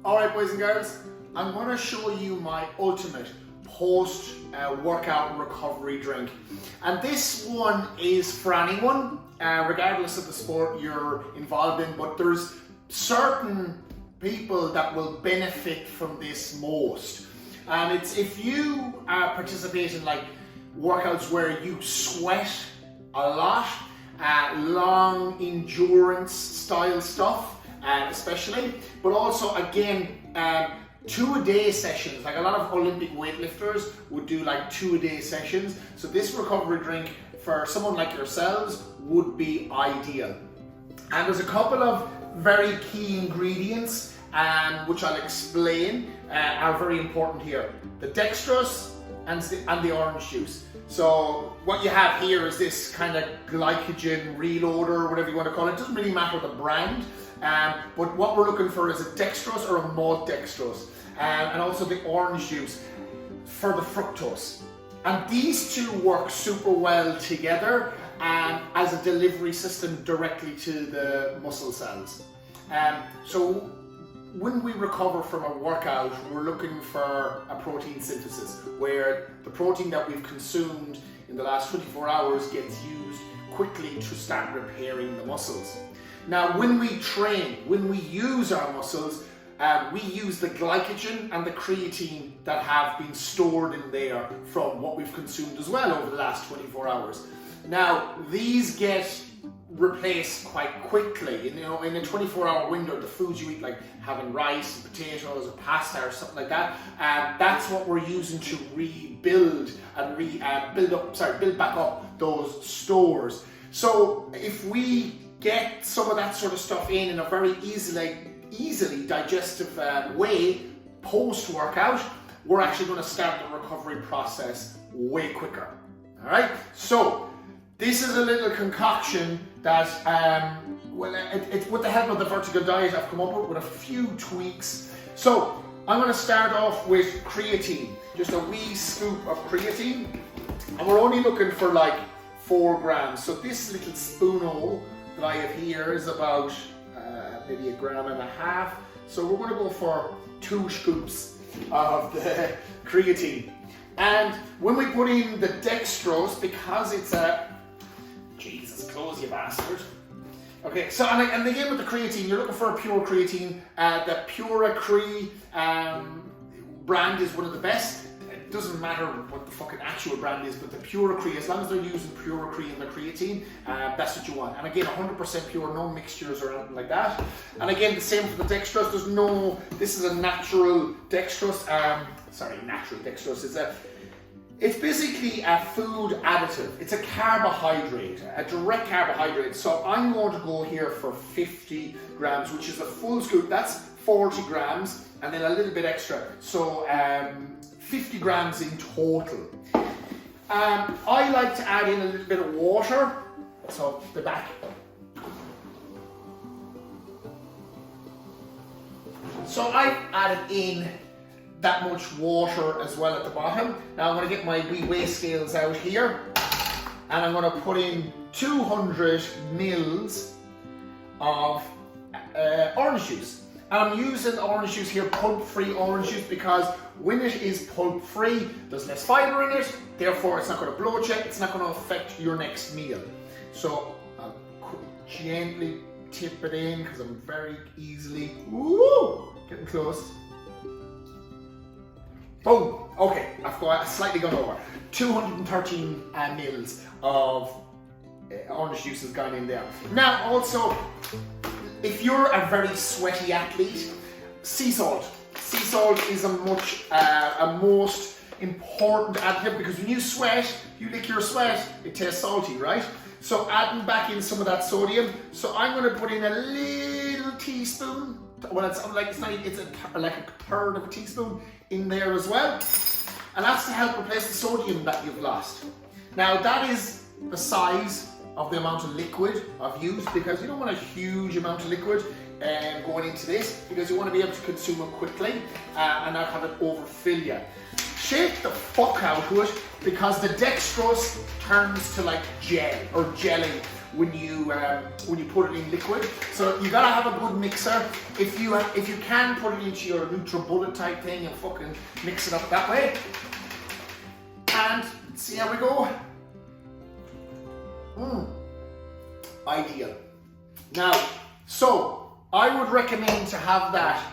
Alright boys and girls, I'm going to show you my ultimate post-workout recovery drink. And this one is for anyone, regardless of the sport you're involved in, but there's certain people that will benefit from this most. And it's if you participate in like workouts where you sweat a lot, long endurance style stuff especially, but also again 2-a-day sessions. Like a lot of Olympic weightlifters would do like 2-a-day sessions. So this recovery drink for someone like yourselves would be ideal. And there's a couple of very key ingredients which I'll explain are very important here. The dextrose and the orange juice. So what you have here is this kind of glycogen reloader, whatever you want to call it. It doesn't really matter the brand, but what we're looking for is a dextrose or a malt dextrose, and also the orange juice for the fructose. And these two work super well together as a delivery system directly to the muscle cells. So when we recover from a workout, we're looking for a protein synthesis where the protein that we've consumed in the last 24 hours gets used quickly to start repairing the muscles. Now, when we train, when we use our muscles, we use the glycogen and the creatine that have been stored in there from what we've consumed as well over the last 24 hours. Now, these get replaced quite quickly. In a 24-hour window, the foods you eat, like having rice, potatoes, or pasta, or something like that, that's what we're using to rebuild and build back up those stores. So if we get some of that sort of stuff in a very easily digestive way post-workout, we're actually going to start the recovery process way quicker. All right, so this is a little concoction that, it's with the help of the vertical diet I've come up with a few tweaks. So I'm going to start off with creatine, just a wee scoop of creatine, and we're only looking for like 4 grams. So this little spoon-o that I have here is about maybe 1.5 grams. So we're going to go for 2 scoops of the creatine. And when we put in the dextrose, because it's a Jesus, close you bastard. Okay, so and again with the creatine, you're looking for a pure creatine. The Puracre brand is one of the best. It doesn't matter what the fucking actual brand is, but the Puracre, as long as they're using Puracre in the creatine, that's what you want. And again, 100% pure, no mixtures or anything like that. And again, the same for the dextrose. This is a natural dextrose. Natural dextrose. It's basically a food additive. It's a carbohydrate, a direct carbohydrate. So I'm going to go here for 50 grams, which is a full scoop. That's 40 grams, and then a little bit extra. So 50 grams in total. I like to add in a little bit of water. So the back. So I've added in that much water as well at the bottom. Now I'm going to get my wee weigh scales out here, and I'm going to put in 200 mils of orange juice. And I'm using orange juice here, pulp-free orange juice, because when it is pulp-free, there's less fibre in it, therefore it's not going to bloat you, it's not going to affect your next meal. So I'll gently tip it in, because I'm very easily, getting close. Boom! Okay, I've slightly gone over. 213 mils of orange juice has gone in there. Now also, if you're a very sweaty athlete, sea salt. Sea salt is a most important additive, because when you sweat, you lick your sweat, it tastes salty, right? So adding back in some of that sodium. So I'm going to put in a little teaspoon. Well, it's like a third of a teaspoon in there as well, and that's to help replace the sodium that you've lost. Now that is the size of the amount of liquid I've used, because you don't want a huge amount of liquid going into this, because you want to be able to consume it quickly and not have it overfill you. Shake the fuck out of it, because the dextrose turns to like gel or jelly when you put it in liquid. So you gotta have a good mixer. If you can put it into your NutriBullet type thing and fucking mix it up that way. And see how we go. Ideal. Now, so I would recommend to have that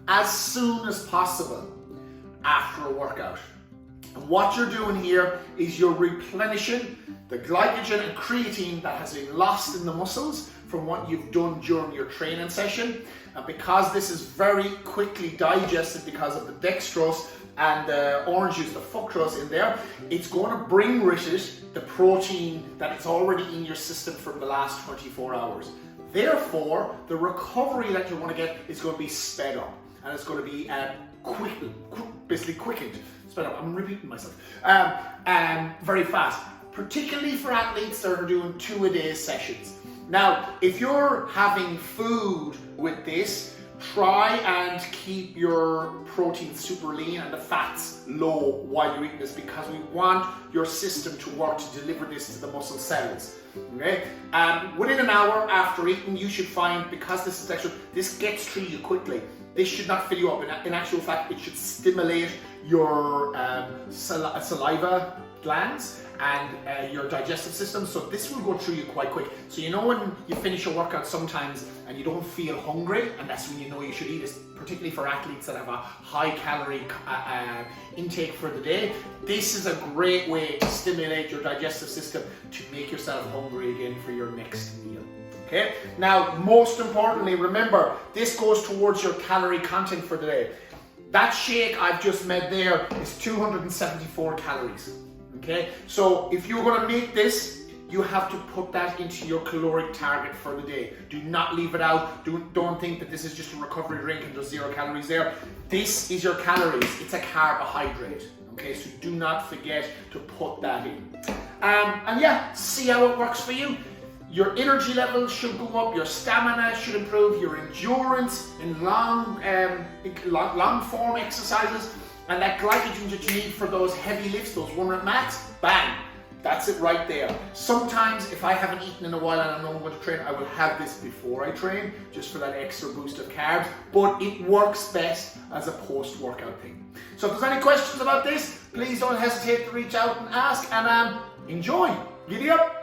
as soon as possible after a workout. And what you're doing here is you're replenishing the glycogen and creatine that has been lost in the muscles from what you've done during your training session. And because this is very quickly digested because of the dextrose and the orange juice, the fructose in there, it's going to bring with it the protein that is already in your system from the last 24 hours. Therefore, the recovery that you're going to get is going to be sped up, and it's going to be basically quickened. Sped up. I'm repeating myself. Very fast, particularly for athletes that are doing 2-a-day sessions. Now, if you're having food with this, try and keep your protein super lean and the fats low while you're eating this, because we want your system to work to deliver this to the muscle cells. Okay, within an hour after eating, you should find, because this is extra, this gets through you quickly. This should not fill you up. In actual fact, it should stimulate your saliva glands and your digestive system, so this will go through you quite quick. So you know when you finish your workout sometimes and you don't feel hungry, and that's when you know you should eat, particularly for athletes that have a high calorie intake for the day. This is a great way to stimulate your digestive system to make yourself hungry again for your next meal. Okay, now most importantly, remember, this goes towards your calorie content for the day. That shake I've just made there is 274 calories. Okay, so if you're going to make this, you have to put that into your caloric target for the day. Do not leave it out. Don't think that this is just a recovery drink and there's 0 calories there. This is your calories. It's a carbohydrate. Okay, so do not forget to put that in. And yeah, see how it works for you. Your energy levels should go up, your stamina should improve, your endurance in long form exercises, and that glycogen that you need for those heavy lifts, those 1-rep max, bang, that's it right there. Sometimes if I haven't eaten in a while and I know I'm going to train, I will have this before I train, just for that extra boost of carbs, but it works best as a post-workout thing. So if there's any questions about this, please don't hesitate to reach out and ask, and enjoy. Giddy up!